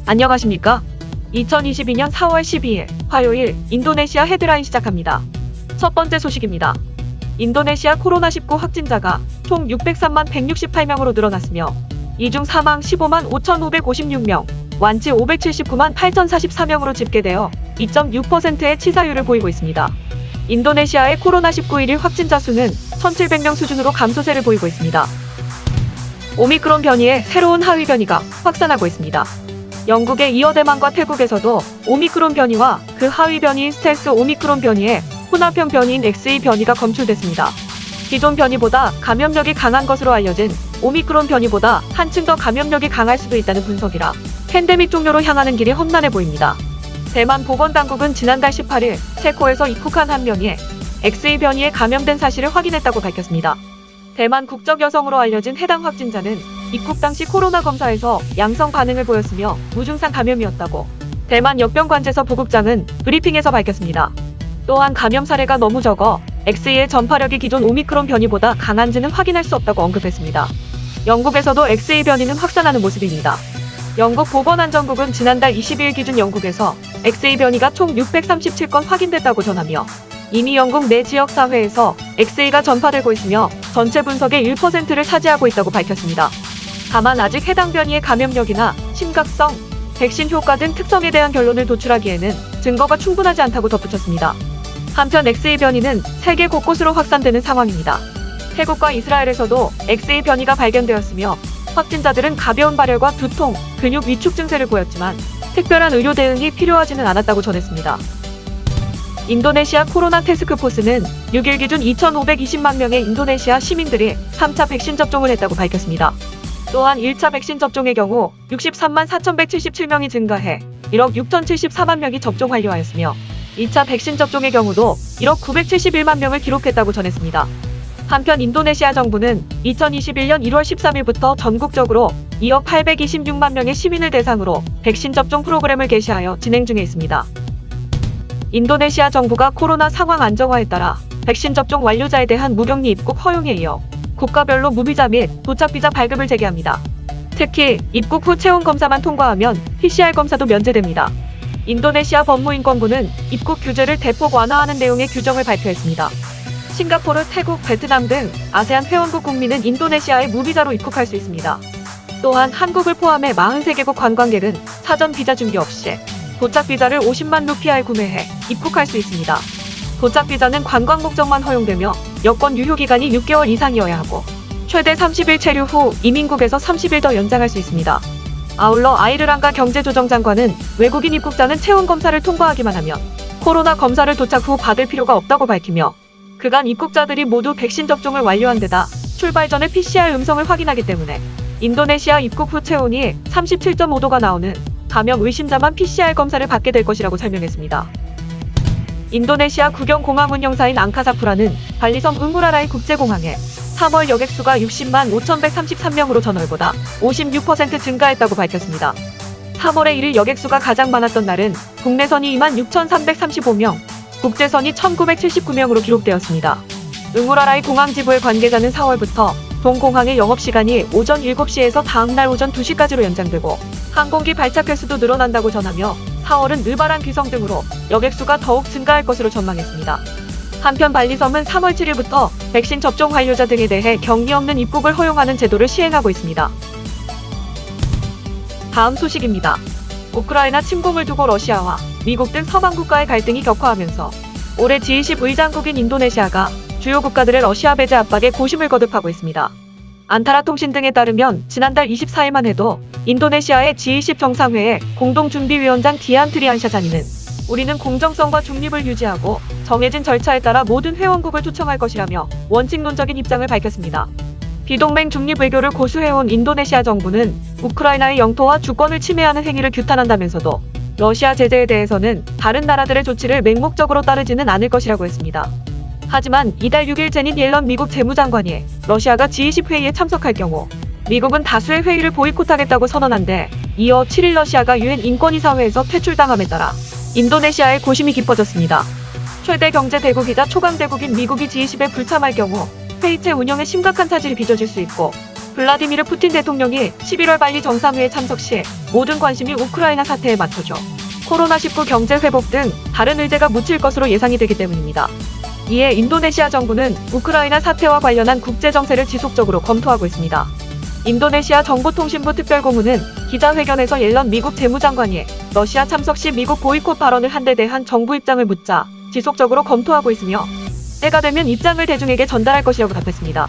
안녕하십니까? 2022년 4월 12일 화요일 인도네시아 헤드라인 시작합니다. 첫 번째 소식입니다. 인도네시아 코로나19 확진자가 총 603만 168명으로 늘어났으며 이 중 사망 15만 5,556명, 완치 579만 8,044명으로 집계되어 2.6%의 치사율을 보이고 있습니다. 인도네시아의 코로나19 1일 확진자 수는 1,700명 수준으로 감소세를 보이고 있습니다. 오미크론 변이의 새로운 하위 변이가 확산하고 있습니다. 영국의 이어대만과 태국에서도 오미크론 변이와 그 하위 변이인 스텔스 오미크론 변이의 혼합형 변이인 XE 변이가 검출됐습니다. 기존 변이보다 감염력이 강한 것으로 알려진 오미크론 변이보다 한층 더 감염력이 강할 수도 있다는 분석이라 팬데믹 종료로 향하는 길이 험난해 보입니다. 대만 보건당국은 지난달 18일 체코에서 입국한 한 명이 XE 변이에 감염된 사실을 확인했다고 밝혔습니다. 대만 국적 여성으로 알려진 해당 확진자는 입국 당시 코로나 검사에서 양성 반응을 보였으며 무증상 감염이었다고 대만 역병관제서 부국장은 브리핑에서 밝혔습니다. 또한 감염 사례가 너무 적어 XE의 전파력이 기존 오미크론 변이보다 강한지는 확인할 수 없다고 언급했습니다. 영국에서도 XE 변이는 확산하는 모습입니다. 영국 보건안전국은 지난달 22일 기준 영국에서 XE 변이가 총 637건 확인됐다고 전하며 이미 영국 내 지역사회에서 XE가 전파되고 있으며 전체 분석의 1%를 차지하고 있다고 밝혔습니다. 다만 아직 해당 변이의 감염력이나 심각성, 백신 효과 등 특성에 대한 결론을 도출하기에는 증거가 충분하지 않다고 덧붙였습니다. 한편 XE 변이는 세계 곳곳으로 확산되는 상황입니다. 태국과 이스라엘에서도 XE 변이가 발견되었으며 확진자들은 가벼운 발열과 두통, 근육 위축 증세를 보였지만 특별한 의료 대응이 필요하지는 않았다고 전했습니다. 인도네시아 코로나 태스크포스는 6일 기준 2,520만 명의 인도네시아 시민들이 3차 백신 접종을 했다고 밝혔습니다. 또한 1차 백신 접종의 경우 63만 4,177명이 증가해 1억 6,074만 명이 접종 완료하였으며 2차 백신 접종의 경우도 1억 971만 명을 기록했다고 전했습니다. 한편 인도네시아 정부는 2021년 1월 13일부터 전국적으로 2억 826만 명의 시민을 대상으로 백신 접종 프로그램을 개시하여 진행 중에 있습니다. 인도네시아 정부가 코로나 상황 안정화에 따라 백신 접종 완료자에 대한 무격리 입국 허용에 이어 국가별로 무비자 및 도착비자 발급을 재개합니다. 특히 입국 후 체온 검사만 통과하면 PCR 검사도 면제됩니다. 인도네시아 법무인권부는 입국 규제를 대폭 완화하는 내용의 규정을 발표했습니다. 싱가포르, 태국, 베트남 등 아세안 회원국 국민은 인도네시아에 무비자로 입국할 수 있습니다. 또한 한국을 포함해 43개국 관광객은 사전 비자 준비 없이 도착 비자를 50만 루피아에 구매해 입국할 수 있습니다. 도착 비자는 관광 목적만 허용되며 여권 유효 기간이 6개월 이상이어야 하고 최대 30일 체류 후 이민국에서 30일 더 연장할 수 있습니다. 아울러 아이르랑가 경제조정장관은 외국인 입국자는 체온 검사를 통과하기만 하면 코로나 검사를 도착 후 받을 필요가 없다고 밝히며 그간 입국자들이 모두 백신 접종을 완료한 데다 출발 전에 PCR 음성을 확인하기 때문에 인도네시아 입국 후 체온이 37.5도가 나오는 감염 의심자만 PCR 검사를 받게 될 것이라고 설명했습니다. 인도네시아 국영공항 운영사인 앙카사푸라는 발리섬 응우라라이 국제공항에 3월 여객수가 60만 5,133명으로 전월보다 56% 증가했다고 밝혔습니다. 3월에 1일 여객수가 가장 많았던 날은 국내선이 2만 6,335명, 국제선이 1,979명으로 기록되었습니다. 응우라라이 공항 지부의 관계자는 4월부터 동공항의 영업시간이 오전 7시에서 다음날 오전 2시까지로 연장되고 항공기 발착 횟수도 늘어난다고 전하며 4월은 느바란 귀성 등으로 여객수가 더욱 증가할 것으로 전망했습니다. 한편 발리섬은 3월 7일부터 백신 접종 완료자 등에 대해 격리 없는 입국을 허용하는 제도를 시행하고 있습니다. 다음 소식입니다. 우크라이나 침공을 두고 러시아와 미국 등 서방 국가의 갈등이 격화하면서 올해 G20 의장국인 인도네시아가 주요 국가들의 러시아 배제 압박에 고심을 거듭하고 있습니다. 안타라 통신 등에 따르면 지난달 24일만 해도 인도네시아의 G20 정상회의 공동준비위원장 디안 트리안샤자니는 우리는 공정성과 중립을 유지하고 정해진 절차에 따라 모든 회원국을 초청할 것이라며 원칙론적인 입장을 밝혔습니다. 비동맹 중립 외교를 고수해온 인도네시아 정부는 우크라이나의 영토와 주권을 침해하는 행위를 규탄한다면서도 러시아 제재에 대해서는 다른 나라들의 조치를 맹목적으로 따르지는 않을 것이라고 했습니다. 하지만 이달 6일 제닛 옐런 미국 재무장관이 러시아가 G20 회의에 참석할 경우 미국은 다수의 회의를 보이콧하겠다고 선언한 데 이어 7일 러시아가 유엔 인권이사회에서 퇴출당함에 따라 인도네시아의 고심이 깊어졌습니다. 최대 경제 대국이자 초강 대국인 미국이 G20에 불참할 경우 회의체 운영에 심각한 차질이 빚어질 수 있고 블라디미르 푸틴 대통령이 11월 발리 정상회의에 참석 시 모든 관심이 우크라이나 사태에 맞춰져 코로나19 경제 회복 등 다른 의제가 묻힐 것으로 예상이 되기 때문입니다. 이에 인도네시아 정부는 우크라이나 사태와 관련한 국제 정세를 지속적으로 검토하고 있습니다. 인도네시아 정보통신부 특별고문은 기자회견에서 옐런 미국 재무장관이 러시아 참석 시 미국 보이콧 발언을 한 데 대한 정부 입장을 묻자 지속적으로 검토하고 있으며 때가 되면 입장을 대중에게 전달할 것이라고 답했습니다.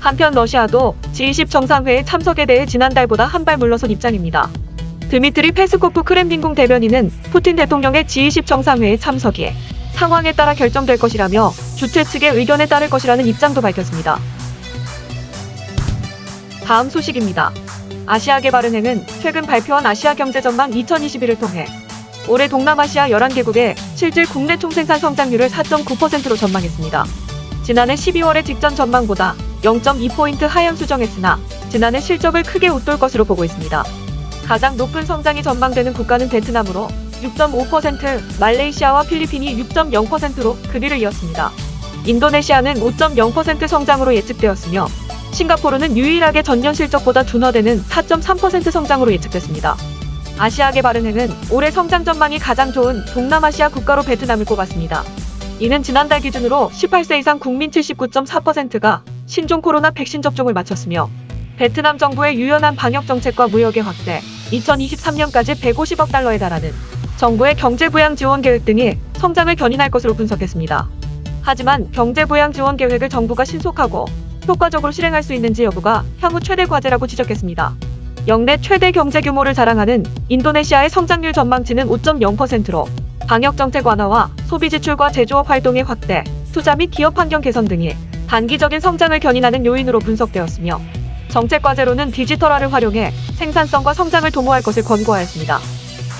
한편 러시아도 G20 정상회의 참석에 대해 지난달보다 한 발 물러선 입장입니다. 드미트리 페스코프 크렘린궁 대변인은 푸틴 대통령의 G20 정상회의 참석이 상황에 따라 결정될 것이라며 주최 측의 의견에 따를 것이라는 입장도 밝혔습니다. 다음 소식입니다. 아시아개발은행은 최근 발표한 아시아 경제 전망 2021을 통해 올해 동남아시아 11개국의 실질 국내 총생산 성장률을 4.9%로 전망했습니다. 지난해 12월의 직전 전망보다 0.2포인트 하향 수정했으나 지난해 실적을 크게 웃돌 것으로 보고 있습니다. 가장 높은 성장이 전망되는 국가는 베트남으로 6.5%, 말레이시아와 필리핀이 6.0%로 그 뒤를 이었습니다. 인도네시아는 5.0% 성장으로 예측되었으며 싱가포르는 유일하게 전년 실적보다 둔화되는 4.3% 성장으로 예측됐습니다. 아시아개발은행은 올해 성장 전망이 가장 좋은 동남아시아 국가로 베트남을 꼽았습니다. 이는 지난달 기준으로 18세 이상 국민 79.4%가 신종 코로나 백신 접종을 마쳤으며 베트남 정부의 유연한 방역 정책과 무역의 확대, 2023년까지 150억 달러에 달하는 정부의 경제부양 지원 계획 등이 성장을 견인할 것으로 분석했습니다. 하지만 경제부양 지원 계획을 정부가 신속하고 효과적으로 실행할 수 있는지 여부가 향후 최대 과제라고 지적했습니다. 역내 최대 경제 규모를 자랑하는 인도네시아의 성장률 전망치는 5.0%로 방역정책 완화와 소비 지출과 제조업 활동의 확대, 투자 및 기업 환경 개선 등이 단기적인 성장을 견인하는 요인으로 분석되었으며 정책 과제로는 디지털화를 활용해 생산성과 성장을 도모할 것을 권고하였습니다.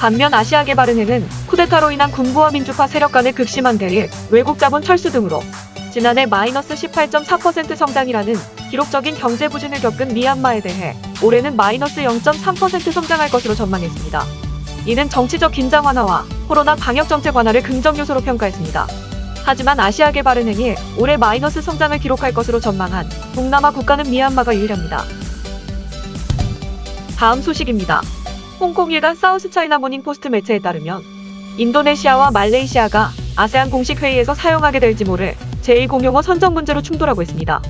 반면 아시아개발은행은 쿠데타로 인한 군부와 민주파 세력 간의 극심한 대립, 외국 자본 철수 등으로 지난해 마이너스 18.4% 성장이라는 기록적인 경제 부진을 겪은 미얀마에 대해 올해는 마이너스 0.3% 성장할 것으로 전망했습니다. 이는 정치적 긴장 완화와 코로나 방역 정책 완화를 긍정 요소로 평가했습니다. 하지만 아시아개발은행이 올해 마이너스 성장을 기록할 것으로 전망한 동남아 국가는 미얀마가 유일합니다. 다음 소식입니다. 홍콩 일간 사우스차이나 모닝포스트 매체에 따르면 인도네시아와 말레이시아가 아세안 공식 회의에서 사용하게 될지 모를 제2공용어 선정 문제로 충돌하고 있습니다.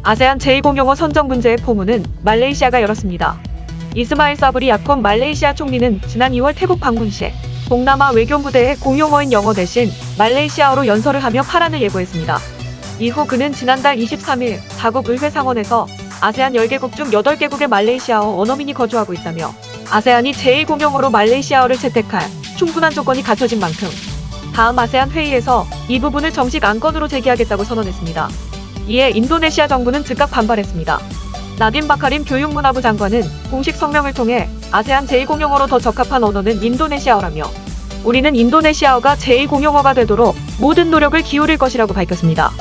아세안 제2공용어 선정 문제의 포문은 말레이시아가 열었습니다. 이스마일 사브리 야콥 말레이시아 총리는 지난 2월 태국 방문 시 동남아 외교부대에 공용어인 영어 대신 말레이시아어로 연설을 하며 파란을 예고했습니다. 이후 그는 지난달 23일 자국 의회 상원에서 아세안 10개국 중 8개국의 말레이시아어 원어민이 거주하고 있다며 아세안이 제2공용어로 말레이시아어를 채택할 충분한 조건이 갖춰진 만큼 다음 아세안 회의에서 이 부분을 정식 안건으로 제기하겠다고 선언했습니다. 이에 인도네시아 정부는 즉각 반발했습니다. 나딘 바카림 교육문화부 장관은 공식 성명을 통해 아세안 제2공용어로 더 적합한 언어는 인도네시아어라며 우리는 인도네시아어가 제2공용어가 되도록 모든 노력을 기울일 것이라고 밝혔습니다.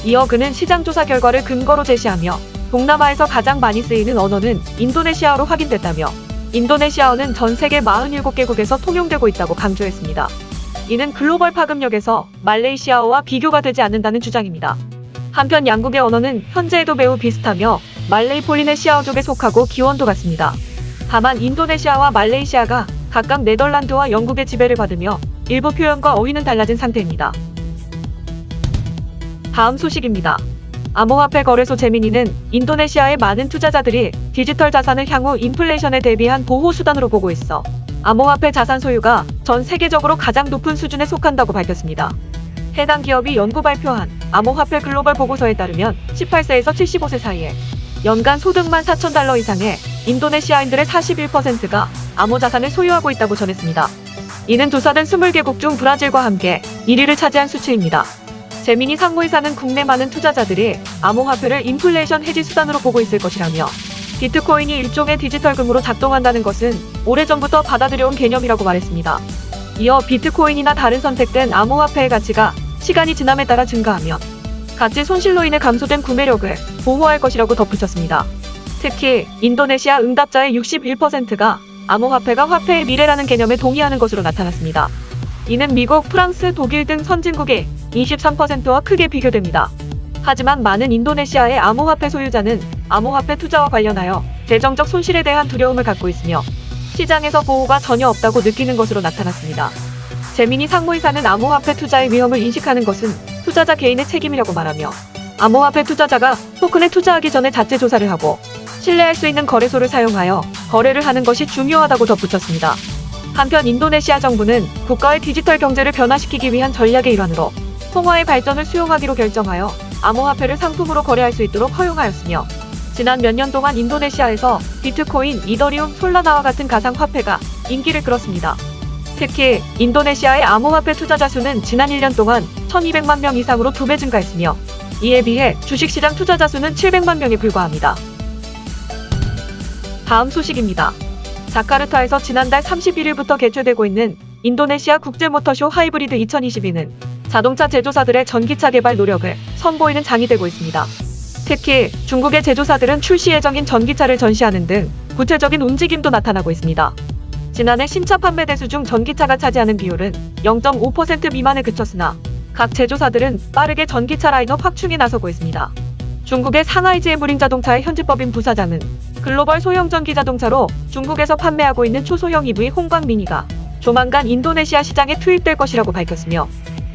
이어 그는 시장조사 결과를 근거로 제시하며 동남아에서 가장 많이 쓰이는 언어는 인도네시아어로 확인됐다며 인도네시아어는 전 세계 47개국에서 통용되고 있다고 강조했습니다. 이는 글로벌 파급력에서 말레이시아어와 비교가 되지 않는다는 주장입니다. 한편 양국의 언어는 현재에도 매우 비슷하며 말레이 폴리네시아어족에 속하고 기원도 같습니다. 다만 인도네시아와 말레이시아가 각각 네덜란드와 영국의 지배를 받으며 일부 표현과 어휘는 달라진 상태입니다. 다음 소식입니다. 암호화폐 거래소 제미니는 인도네시아의 많은 투자자들이 디지털 자산을 향후 인플레이션에 대비한 보호수단으로 보고 있어 암호화폐 자산 소유가 전 세계적으로 가장 높은 수준에 속한다고 밝혔습니다. 해당 기업이 연구 발표한 암호화폐 글로벌 보고서에 따르면 18세에서 75세 사이에 연간 소득 14,000달러 이상의 인도네시아인들의 41%가 암호 자산을 소유하고 있다고 전했습니다. 이는 조사된 20개국 중 브라질과 함께 1위를 차지한 수치입니다. 제미니 상무이사는 국내 많은 투자자들이 암호화폐를 인플레이션 해지 수단으로 보고 있을 것이라며 비트코인이 일종의 디지털 금으로 작동한다는 것은 오래전부터 받아들여온 개념이라고 말했습니다. 이어 비트코인이나 다른 선택된 암호화폐의 가치가 시간이 지남에 따라 증가하며 가치 손실로 인해 감소된 구매력을 보호할 것이라고 덧붙였습니다. 특히 인도네시아 응답자의 61%가 암호화폐가 화폐의 미래라는 개념에 동의하는 것으로 나타났습니다. 이는 미국, 프랑스, 독일 등 선진국의 23%와 크게 비교됩니다. 하지만 많은 인도네시아의 암호화폐 소유자는 암호화폐 투자와 관련하여 재정적 손실에 대한 두려움을 갖고 있으며 시장에서 보호가 전혀 없다고 느끼는 것으로 나타났습니다. 재민이 상무이사는 암호화폐 투자의 위험을 인식하는 것은 투자자 개인의 책임이라고 말하며 암호화폐 투자자가 토큰에 투자하기 전에 자체 조사를 하고 신뢰할 수 있는 거래소를 사용하여 거래를 하는 것이 중요하다고 덧붙였습니다. 한편 인도네시아 정부는 국가의 디지털 경제를 변화시키기 위한 전략의 일환으로 통화의 발전을 수용하기로 결정하여 암호화폐를 상품으로 거래할 수 있도록 허용하였으며 지난 몇 년 동안 인도네시아에서 비트코인, 이더리움, 솔라나와 같은 가상화폐가 인기를 끌었습니다. 특히 인도네시아의 암호화폐 투자자 수는 지난 1년 동안 1200만 명 이상으로 2배 증가했으며 이에 비해 주식시장 투자자 수는 700만 명에 불과합니다. 다음 소식입니다. 자카르타에서 지난달 31일부터 개최되고 있는 인도네시아 국제모터쇼 하이브리드 2022는 자동차 제조사들의 전기차 개발 노력을 선보이는 장이 되고 있습니다. 특히 중국의 제조사들은 출시 예정인 전기차를 전시하는 등 구체적인 움직임도 나타나고 있습니다. 지난해 신차 판매 대수 중 전기차가 차지하는 비율은 0.5% 미만에 그쳤으나 각 제조사들은 빠르게 전기차 라인업 확충에 나서고 있습니다. 중국의 상하이지의 무링자동차의 현지법인 부사장은 글로벌 소형 전기 자동차로 중국에서 판매하고 있는 초소형 EV 홍광 미니가 조만간 인도네시아 시장에 투입될 것이라고 밝혔으며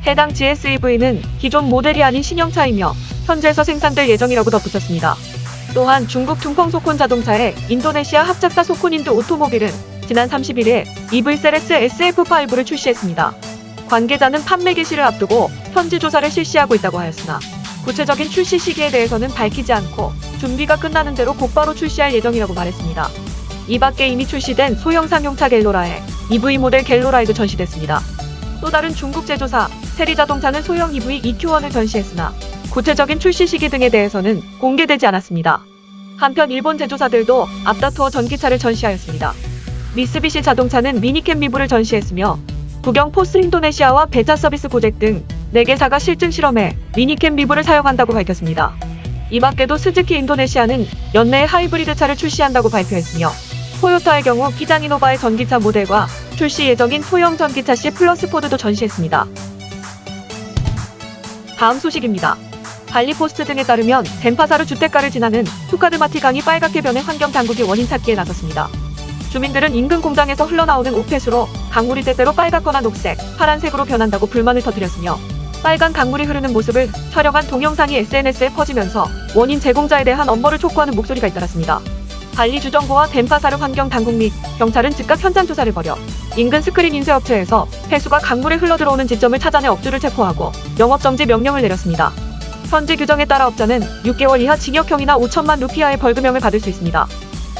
해당 GSEV는 기존 모델이 아닌 신형차이며 현지에서 생산될 예정이라고 덧붙였습니다. 또한 중국 둥펑소콘 자동차의 인도네시아 합작사 소콘인도 오토모빌은 지난 31일 EV셀S SF5를 출시했습니다. 관계자는 판매 개시를 앞두고 현지 조사를 실시하고 있다고 하였으나 구체적인 출시 시기에 대해서는 밝히지 않고 준비가 끝나는 대로 곧바로 출시할 예정이라고 말했습니다. 이 밖에 이미 출시된 소형 상용차 갤로라에 EV 모델 갤로라에도 전시됐습니다. 또 다른 중국 제조사 테리자동차는 소형 EV EQ1을 전시했으나 구체적인 출시 시기 등에 대해서는 공개되지 않았습니다. 한편 일본 제조사들도 앞다투어 전기차를 전시하였습니다. 미쓰비시 자동차는 미니캠 미브를 전시했으며 국영 포스 인도네시아와 베타 서비스 고잭 등 4개사가 실증 실험에 미니캠 미브를 사용한다고 밝혔습니다. 이 밖에도 스즈키 인도네시아는 연내에 하이브리드 차를 출시한다고 발표했으며 토요타의 경우 키장이노바의 전기차 모델과 출시 예정인 소형 전기차 C 플러스 포드도 전시했습니다. 다음 소식입니다. 발리포스트 등에 따르면 덴파사르 주택가를 지나는 투카드마티 강이 빨갛게 변해 환경당국이 원인 찾기에 나섰습니다. 주민들은 인근 공장에서 흘러나오는 오폐수로 강물이 때때로 빨갛거나 녹색, 파란색으로 변한다고 불만을 터뜨렸으며 빨간 강물이 흐르는 모습을 촬영한 동영상이 SNS에 퍼지면서 원인 제공자에 대한 엄벌을 촉구하는 목소리가 잇따랐습니다. 발리 주정부와 덴파사르 환경당국 및 경찰은 즉각 현장 조사를 벌여 인근 스크린 인쇄업체에서 폐수가 강물에 흘러들어오는 지점을 찾아내 업주를 체포하고 영업정지 명령을 내렸습니다. 현지 규정에 따라 업자는 6개월 이하 징역형이나 5천만 루피아의 벌금형을 받을 수 있습니다.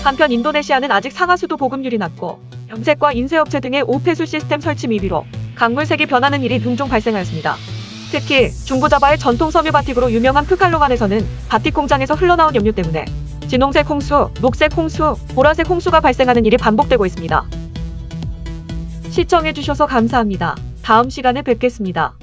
한편 인도네시아는 아직 상하수도 보급률이 낮고 염색과 인쇄업체 등의 오폐수 시스템 설치 미비로 강물색이 변하는 일이 종종 발생하였습니다. 특히 중부자바의 전통 섬유 바틱으로 유명한 프칼롱안에서는 바틱 공장에서 흘러나온 염료 때문에 진홍색 홍수, 녹색 홍수, 보라색 홍수가 발생하는 일이 반복되고 있습니다. 시청해주셔서 감사합니다. 다음 시간에 뵙겠습니다.